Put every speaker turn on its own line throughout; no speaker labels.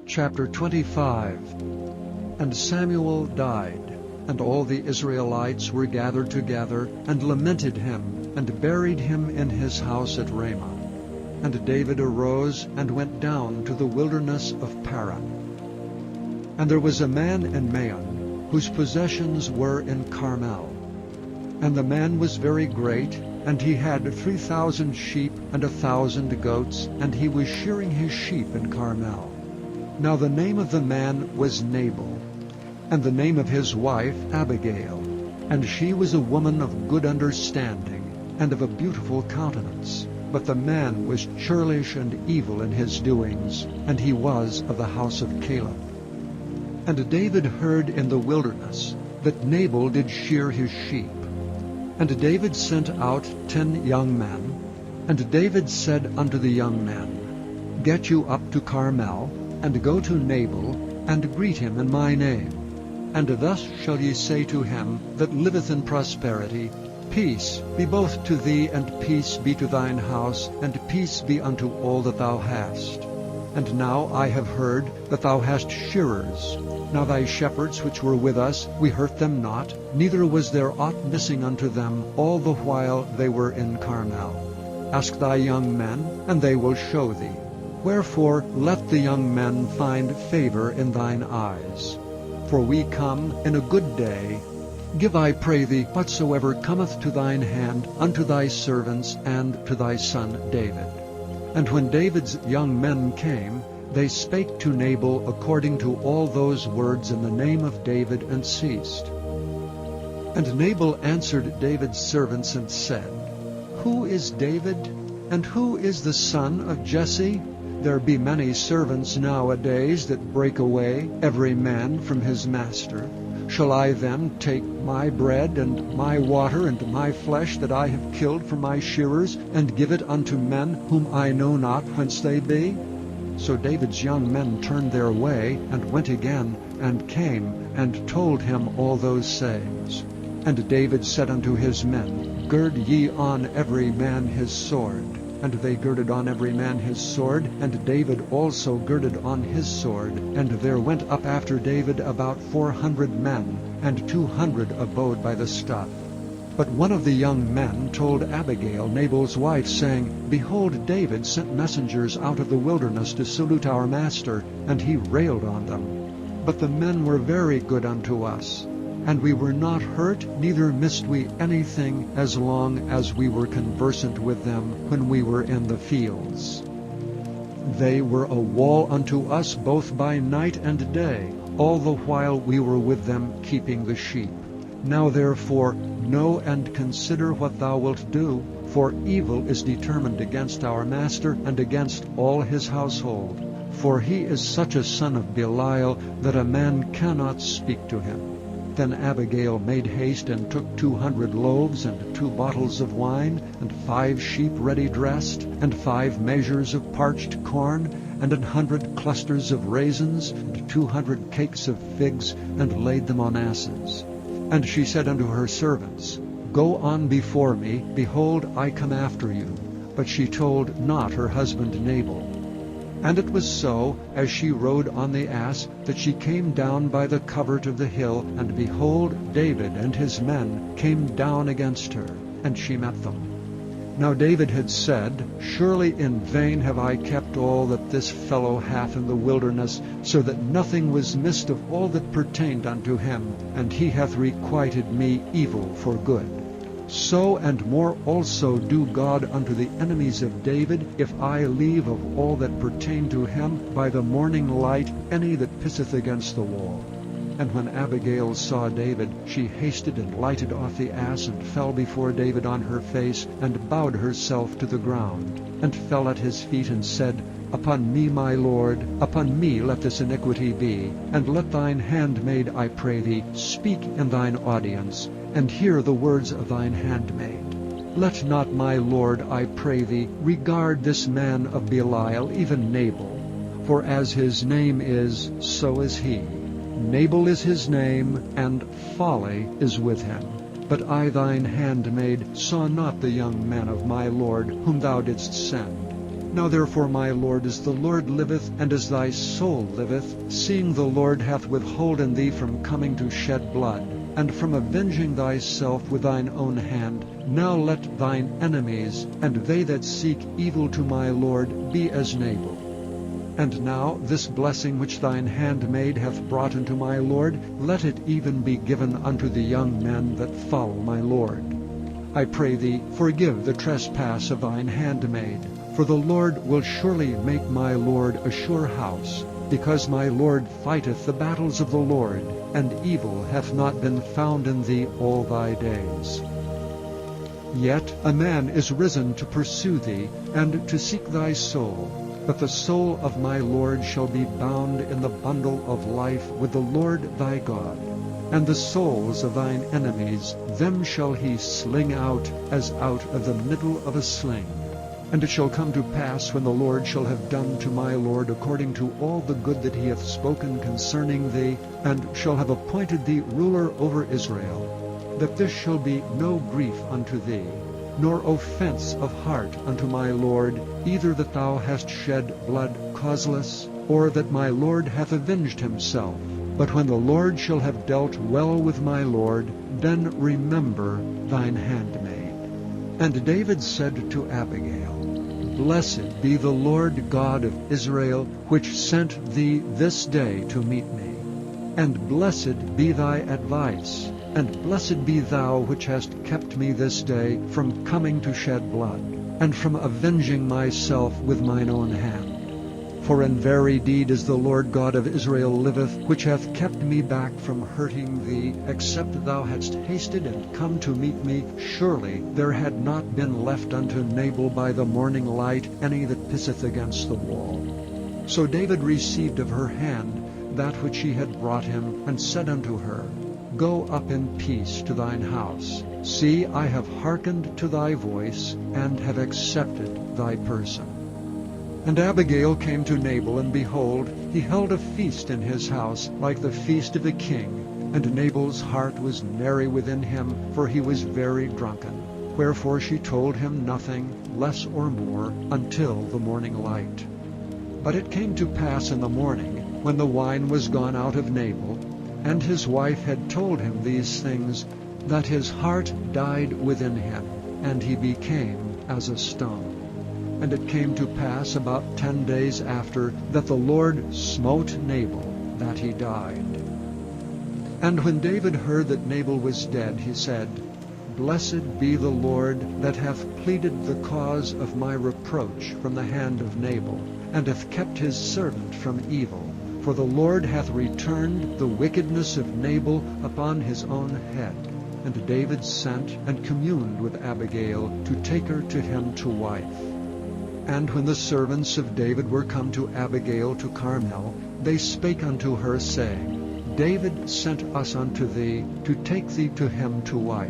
Chapter 25. And Samuel died, and all the Israelites were gathered together, and lamented him, and buried him in his house at Ramah. And David arose, and went down to the wilderness of Paran. And there was a man in Maon, whose possessions were in Carmel. And the man was very great, and he had 3,000 sheep and 1,000 goats, and he was shearing his sheep in Carmel. Now the name of the man was Nabal, and the name of his wife Abigail, and she was a woman of good understanding, and of a beautiful countenance. But the man was churlish and evil in his doings, and he was of the house of Caleb. And David heard in the wilderness that Nabal did shear his sheep. And David sent out 10 young men. And David said unto the young men, Get you up to Carmel, and go to Nabal, and greet him in my name. And thus shall ye say to him that liveth in prosperity, Peace be both to thee, and peace be to thine house, and peace be unto all that thou hast. And now I have heard that thou hast shearers. Now thy shepherds which were with us, we hurt them not, neither was there aught missing unto them all the while they were in Carmel. Ask thy young men, and they will show thee. Wherefore let the young men find favor in thine eyes. For we come in a good day. Give, I pray thee, whatsoever cometh to thine hand unto thy servants and to thy son David. And when David's young men came, they spake to Nabal according to all those words in the name of David, and ceased. And Nabal answered David's servants and said, Who is David, and who is the son of Jesse? There be many servants nowadays that break away, every man from his master. Shall I then take my bread and my water and my flesh that I have killed from my shearers, and give it unto men whom I know not whence they be? So David's young men turned their way, and went again, and came, and told him all those sayings. And David said unto his men, Gird ye on every man his sword. And they girded on every man his sword, and David also girded on his sword. And there went up after David about 400 men, and 200 abode by the stuff. But one of the young men told Abigail, Nabal's wife, saying, Behold, David sent messengers out of the wilderness to salute our master, and he railed on them. But the men were very good unto us, and we were not hurt, neither missed we anything, as long as we were conversant with them when we were in the fields. They were a wall unto us both by night and day, all the while we were with them keeping the sheep. Now therefore know and consider what thou wilt do, for evil is determined against our master and against all his household. For he is such a son of Belial that a man cannot speak to him. Then Abigail made haste and took 200 loaves and 2 bottles of wine, and 5 sheep ready dressed, and 5 measures of parched corn, and 100 clusters of raisins, and 200 cakes of figs, and laid them on asses. And she said unto her servants, Go on before me, behold, I come after you. But she told not her husband Nabal. And it was so, as she rode on the ass, that she came down by the covert of the hill, and behold, David and his men came down against her, and she met them. Now David had said, Surely in vain have I kept all that this fellow hath in the wilderness, so that nothing was missed of all that pertained unto him, and he hath requited me evil for good. So and more also do God unto the enemies of David, if I leave of all that pertain to him by the morning light any that pisseth against the wall. And when Abigail saw David, she hasted and lighted off the ass, and fell before David on her face, and bowed herself to the ground, and fell at his feet, and said, Upon me, my lord, upon me let this iniquity be, and let thine handmaid, I pray thee, speak in thine audience, and hear the words of thine handmaid. Let not my lord, I pray thee, regard this man of Belial, even Nabal, for as his name is, so is he. Nabal is his name, and folly is with him. But I thine handmaid saw not the young men of my lord whom thou didst send. Now therefore, my lord, as the Lord liveth, and as thy soul liveth, seeing the Lord hath withholden thee from coming to shed blood, and from avenging thyself with thine own hand, now let thine enemies, and they that seek evil to my lord, be as Nabal. And now this blessing which thine handmaid hath brought unto my lord, let it even be given unto the young men that follow my lord. I pray thee, forgive the trespass of thine handmaid, for the Lord will surely make my lord a sure house, because my lord fighteth the battles of the Lord, and evil hath not been found in thee all thy days. Yet a man is risen to pursue thee, and to seek thy soul. But the soul of my Lord shall be bound in the bundle of life with the Lord thy God. And the souls of thine enemies, them shall he sling out as out of the middle of a sling. And it shall come to pass, when the Lord shall have done to my Lord according to all the good that he hath spoken concerning thee, and shall have appointed thee ruler over Israel, that this shall be no grief unto thee, nor offense of heart unto my Lord, either that thou hast shed blood causeless, or that my Lord hath avenged himself. But when the Lord shall have dealt well with my Lord, then remember thine handmaid. And David said to Abigail, Blessed be the Lord God of Israel, which sent thee this day to meet me. And blessed be thy advice, and blessed be thou which hast kept me this day from coming to shed blood, and from avenging myself with mine own hand. For in very deed as the Lord God of Israel liveth, which hath kept me back from hurting thee, except thou hadst hasted and come to meet me, surely there had not been left unto Nabal by the morning light any that pisseth against the wall. So David received of her hand that which she had brought him, and said unto her, Go up in peace to thine house. See, I have hearkened to thy voice, and have accepted thy person. And Abigail came to Nabal, and behold, he held a feast in his house, like the feast of a king. And Nabal's heart was merry within him, for he was very drunken. Wherefore she told him nothing, less or more, until the morning light. But it came to pass in the morning, when the wine was gone out of Nabal, and his wife had told him these things, that his heart died within him, and he became as a stone. And it came to pass about 10 days after, that the Lord smote Nabal, that he died. And when David heard that Nabal was dead, he said, Blessed be the Lord, that hath pleaded the cause of my reproach from the hand of Nabal, and hath kept his servant from evil. For the Lord hath returned the wickedness of Nabal upon his own head. And David sent and communed with Abigail, to take her to him to wife. And when the servants of David were come to Abigail to Carmel, they spake unto her, saying, David sent us unto thee, to take thee to him to wife.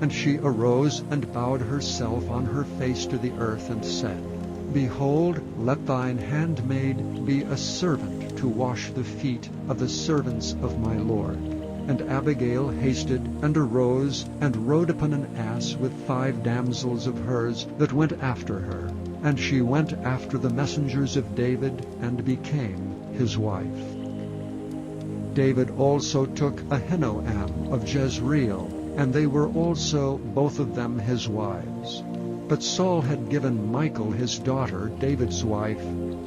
And she arose, and bowed herself on her face to the earth, and said, Behold, let thine handmaid be a servant to wash the feet of the servants of my Lord. And Abigail hasted, and arose, and rode upon an ass with 5 damsels of hers that went after her. And she went after the messengers of David, and became his wife. David also took Ahinoam of Jezreel, and they were also both of them his wives. But Saul had given Michal his daughter, David's wife,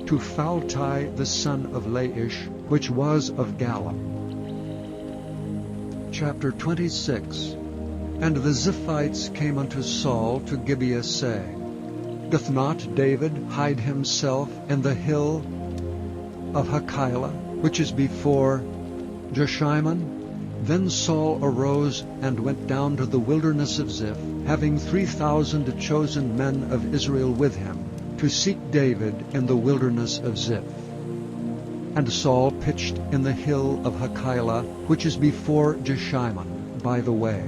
to Phalti the son of Laish, which was of Gallim. Chapter 26. And the Ziphites came unto Saul to Gibeah, saying, Doth not David hide himself in the hill of Hachilah, which is before Jeshimon? Then Saul arose and went down to the wilderness of Ziph, having 3,000 chosen men of Israel with him, to seek David in the wilderness of Ziph. And Saul pitched in the hill of Hachilah, which is before Jeshimon, by the way.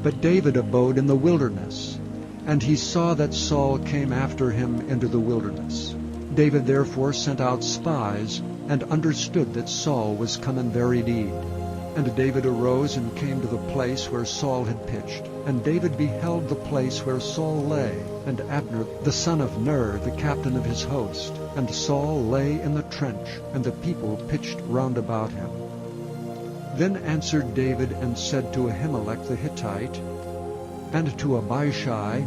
But David abode in the wilderness. And he saw that Saul came after him into the wilderness. David therefore sent out spies, and understood that Saul was come in very deed. And David arose and came to the place where Saul had pitched. And David beheld the place where Saul lay, and Abner the son of Ner, the captain of his host. And Saul lay in the trench, and the people pitched round about him. Then answered David and said to Ahimelech the Hittite, and to Abishai,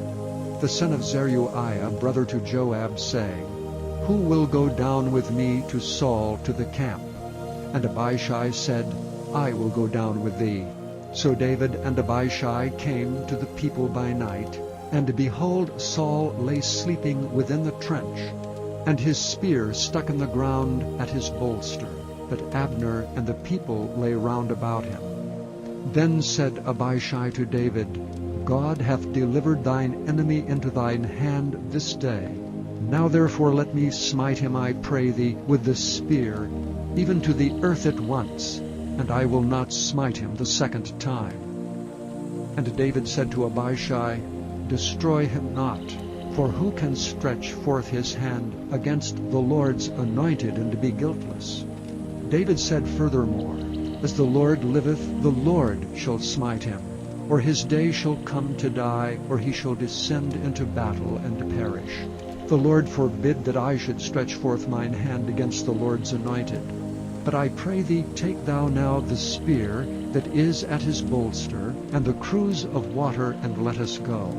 the son of Zeruiah, brother to Joab, saying, Who will go down with me to Saul to the camp? And Abishai said, I will go down with thee. So David and Abishai came to the people by night, and behold, Saul lay sleeping within the trench, and his spear stuck in the ground at his bolster. But Abner and the people lay round about him. Then said Abishai to David, God hath delivered thine enemy into thine hand this day. Now therefore let me smite him, I pray thee, with the spear, even to the earth at once, and I will not smite him the second time. And David said to Abishai, Destroy him not, for who can stretch forth his hand against the Lord's anointed and be guiltless? David said furthermore, As the Lord liveth, the Lord shall smite him, or his day shall come to die, or he shall descend into battle and perish. The Lord forbid that I should stretch forth mine hand against the Lord's anointed. But I pray thee, take thou now the spear that is at his bolster, and the cruse of water, and let us go.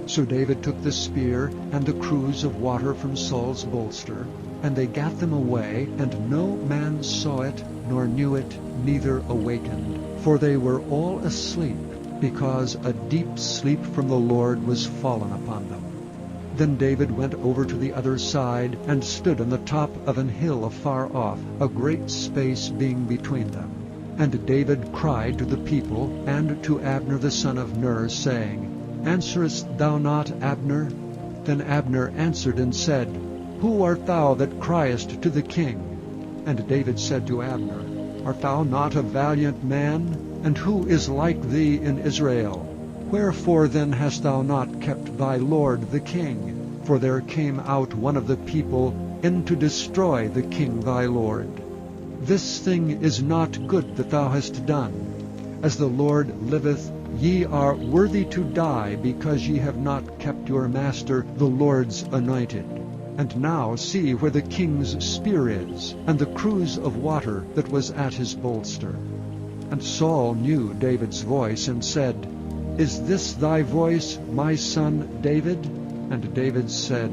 So David took the spear and the cruse of water from Saul's bolster, and they gat them away, and no man saw it, nor knew it, neither awakened. For they were all asleep, because a deep sleep from the Lord was fallen upon them. Then David went over to the other side, and stood on the top of an hill afar off, a great space being between them. And David cried to the people, and to Abner the son of Ner, saying, Answerest thou not, Abner? Then Abner answered and said, Who art thou that criest to the king? And David said to Abner, Art thou not a valiant man? And who is like thee in Israel? Wherefore then hast thou not kept thy lord the king? For there came out one of the people in to destroy the king thy lord. This thing is not good that thou hast done. As the Lord liveth, ye are worthy to die, because ye have not kept your master the Lord's anointed. And now see where the king's spear is, and the cruse of water that was at his bolster. And Saul knew David's voice, and said, Is this thy voice, my son David? And David said,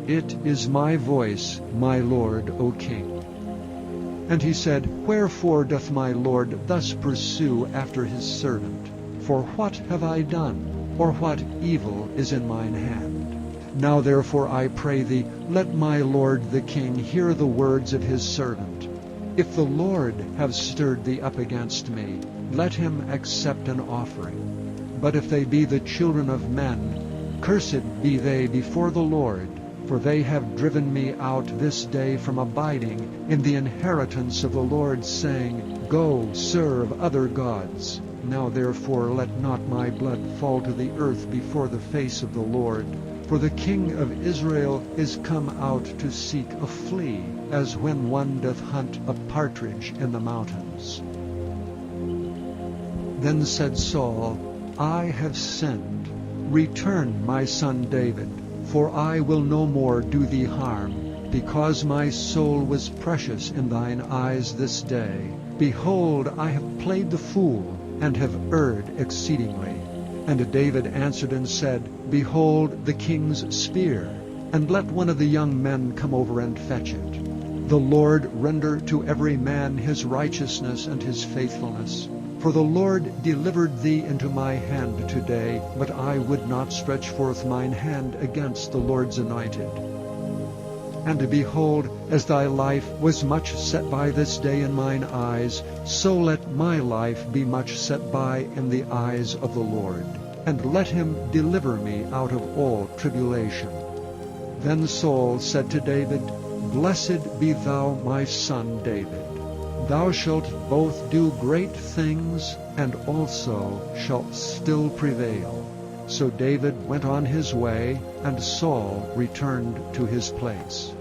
It is my voice, my lord, O king. And he said, Wherefore doth my lord thus pursue after his servant? For what have I done, or what evil is in mine hand? Now therefore I pray thee, let my lord the king hear the words of his servant. If the Lord have stirred thee up against me, let him accept an offering. But if they be the children of men, cursed be they before the Lord, for they have driven me out this day from abiding in the inheritance of the Lord, saying, Go, serve other gods. Now therefore let not my blood fall to the earth before the face of the Lord. For the king of Israel is come out to seek a flea, as when one doth hunt a partridge in the mountains. Then said Saul, I have sinned. Return, my son David, for I will no more do thee harm, because my soul was precious in thine eyes this day. Behold, I have played the fool, and have erred exceedingly. And David answered and said, Behold the king's spear, and let one of the young men come over and fetch it. The Lord render to every man his righteousness and his faithfulness. For the Lord delivered thee into my hand today, but I would not stretch forth mine hand against the Lord's anointed. And behold, as thy life was much set by this day in mine eyes, so let my life be much set by in the eyes of the Lord. And let him deliver me out of all tribulation. Then Saul said to David, Blessed be thou, my son David. Thou shalt both do great things, and also shalt still prevail. So David went on his way, and Saul returned to his place.